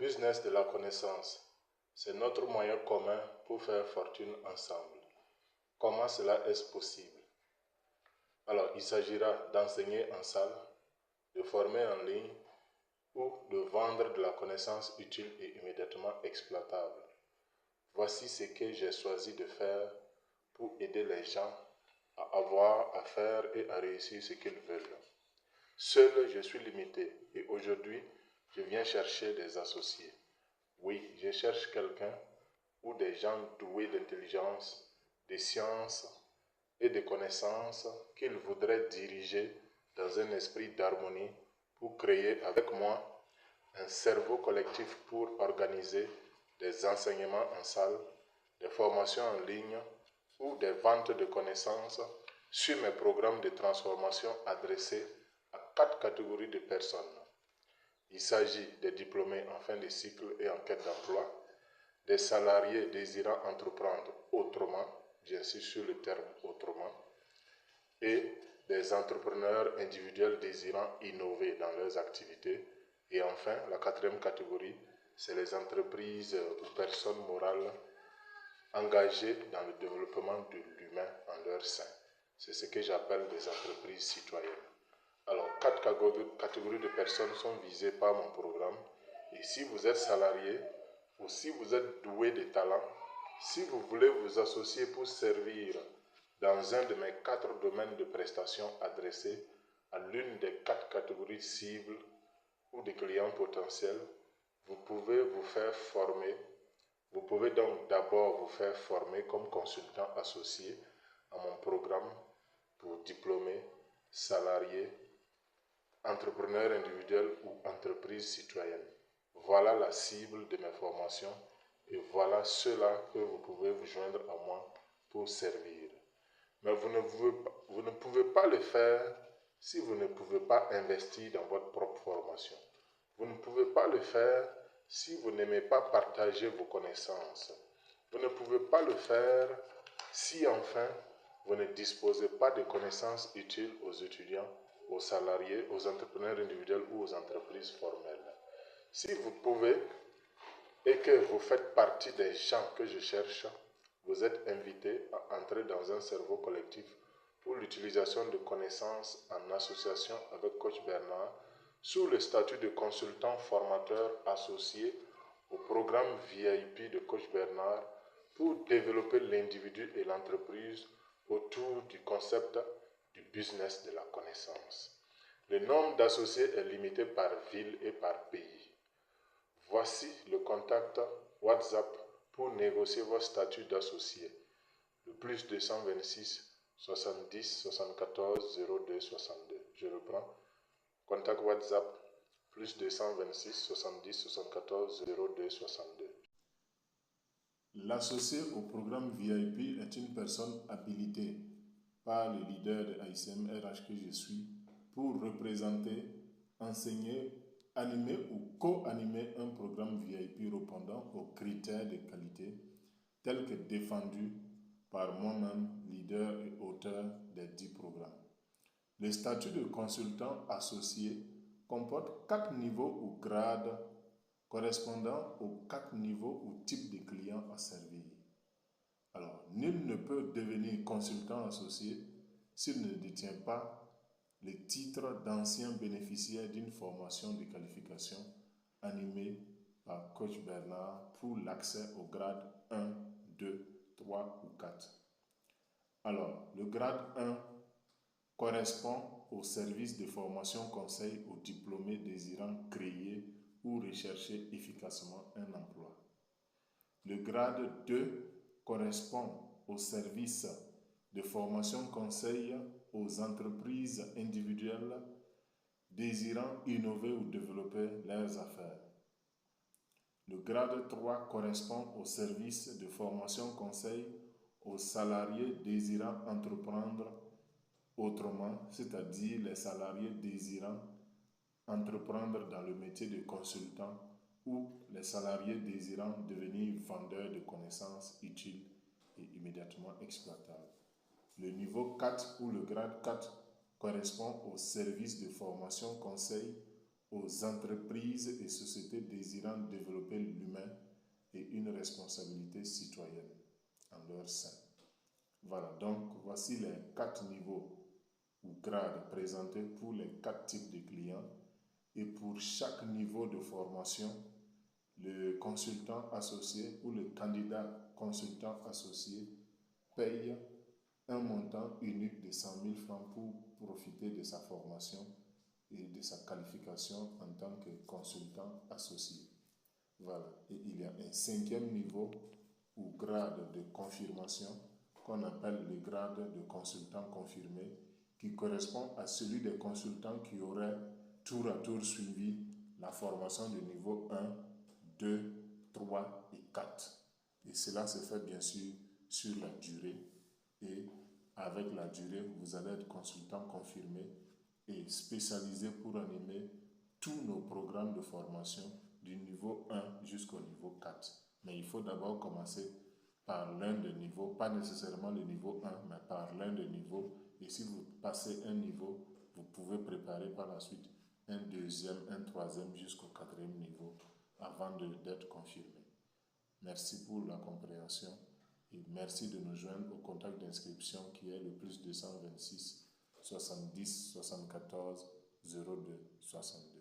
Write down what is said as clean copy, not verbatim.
business de la connaissance, c'est notre moyen commun pour faire fortune ensemble. Comment cela est-ce possible? Alors, il s'agira d'enseigner en salle, de former en ligne ou de vendre de la connaissance utile et immédiatement exploitable. Voici ce que j'ai choisi de faire pour aider les gens à avoir, à faire et à réussir ce qu'ils veulent. Seul, je suis limité et aujourd'hui, je viens chercher des associés. Oui, je cherche quelqu'un ou des gens doués d'intelligence, de sciences et de connaissances qu'ils voudraient diriger dans un esprit d'harmonie pour créer avec moi un cerveau collectif pour organiser des enseignements en salle, des formations en ligne ou des ventes de connaissances sur mes programmes de transformation adressés à 4 catégories de personnes. Il s'agit des diplômés en fin de cycle et en quête d'emploi, des salariés désirant entreprendre autrement, j'insiste sur le terme autrement, et des entrepreneurs individuels désirant innover dans leurs activités. Et enfin, la 4e catégorie, c'est les entreprises ou personnes morales engagées dans le développement de l'humain en leur sein. C'est ce que j'appelle des entreprises citoyennes. Alors, 4 catégories de personnes sont visées par mon programme. Et si vous êtes salarié ou si vous êtes doué de talent, si vous voulez vous associer pour servir dans un de mes 4 domaines de prestations adressés à l'une des 4 catégories cibles ou de clients potentiels, vous pouvez vous faire former. Vous pouvez donc d'abord vous faire former comme consultant associé à mon programme pour diplômés, salariés, entrepreneurs individuels ou entreprises citoyennes. Voilà la cible de mes formations et voilà ceux-là que vous pouvez vous joindre à moi pour servir. Mais vous ne pouvez pas le faire si vous ne pouvez pas investir dans votre propre formation. Vous ne pouvez pas le faire si vous n'aimez pas partager vos connaissances. Vous ne pouvez pas le faire si enfin vous ne disposez pas de connaissances utiles aux étudiants, aux salariés, aux entrepreneurs individuels ou aux entreprises formelles. Si vous pouvez et que vous faites partie des gens que je cherche, vous êtes invité à entrer dans un cerveau collectif pour l'utilisation de connaissances en association avec Coach Bernard sous le statut de consultant formateur associé au programme VIP de Coach Bernard pour développer l'individu et l'entreprise autour du concept du business de la connaissance. Le nombre d'associés est limité par ville et par pays. Voici le contact WhatsApp pour négocier votre statut d'associé. Le plus 226 70 74 02 62. Je reprends. Contact WhatsApp plus 226 70 74 02 62. L'associé au programme VIP est une personne habilitée par le leader de AICM RH que je suis pour représenter, enseigner, animer ou co-animer un programme VIP répondant aux critères de qualité tels que défendus par moi-même, leader et auteur des 10 programmes. Le statut de consultant associé comporte 4 niveaux ou grades correspondant aux 4 niveaux ou types de clients à servir. Alors, nul ne peut devenir consultant associé s'il ne détient pas le titre d'ancien bénéficiaire d'une formation de qualification animée par Coach Bernard pour l'accès au grade 1, 2, 3 ou 4. Alors, le grade 1 correspond au service de formation conseil aux diplômés désirant créer ou rechercher efficacement un emploi. Le grade 2 correspond au service de formation conseil aux entreprises individuelles désirant innover ou développer leurs affaires. Le grade 3 correspond au service de formation conseil aux salariés désirant entreprendre autrement, c'est-à-dire les salariés désirant entreprendre dans le métier de consultant ou les salariés désirant devenir vendeurs de connaissances utiles et immédiatement exploitables. Le niveau 4 ou le grade 4 correspond au service de formation conseil aux entreprises et sociétés désirant développer l'humain et une responsabilité citoyenne en leur sein. Voilà, donc voici les 4 niveaux ou grades présentés pour les 4 types de clients. Et pour chaque niveau de formation, le consultant associé ou le candidat consultant associé paye un montant unique de 100 000 francs pour profiter de sa formation et de sa qualification en tant que consultant associé. Voilà. Et il y a un 5e niveau ou grade de confirmation qu'on appelle le grade de consultant confirmé, qui correspond à celui des consultants qui auraient tour à tour suivi la formation de niveau 1, 2, 3 et 4. Et cela se fait bien sûr sur la durée. Et avec la durée, vous allez être consultant confirmé et spécialisé pour animer tous nos programmes de formation du niveau 1 jusqu'au niveau 4. Mais il faut d'abord commencer par l'un des niveaux, pas nécessairement le niveau 1, mais par l'un des niveaux. Et si vous passez un niveau, vous pouvez préparer par la suite un 2e, un 3e jusqu'au 4e niveau avant d'être confirmé. Merci pour la compréhension et merci de nous joindre au contact d'inscription qui est le +226 70 74 02 62.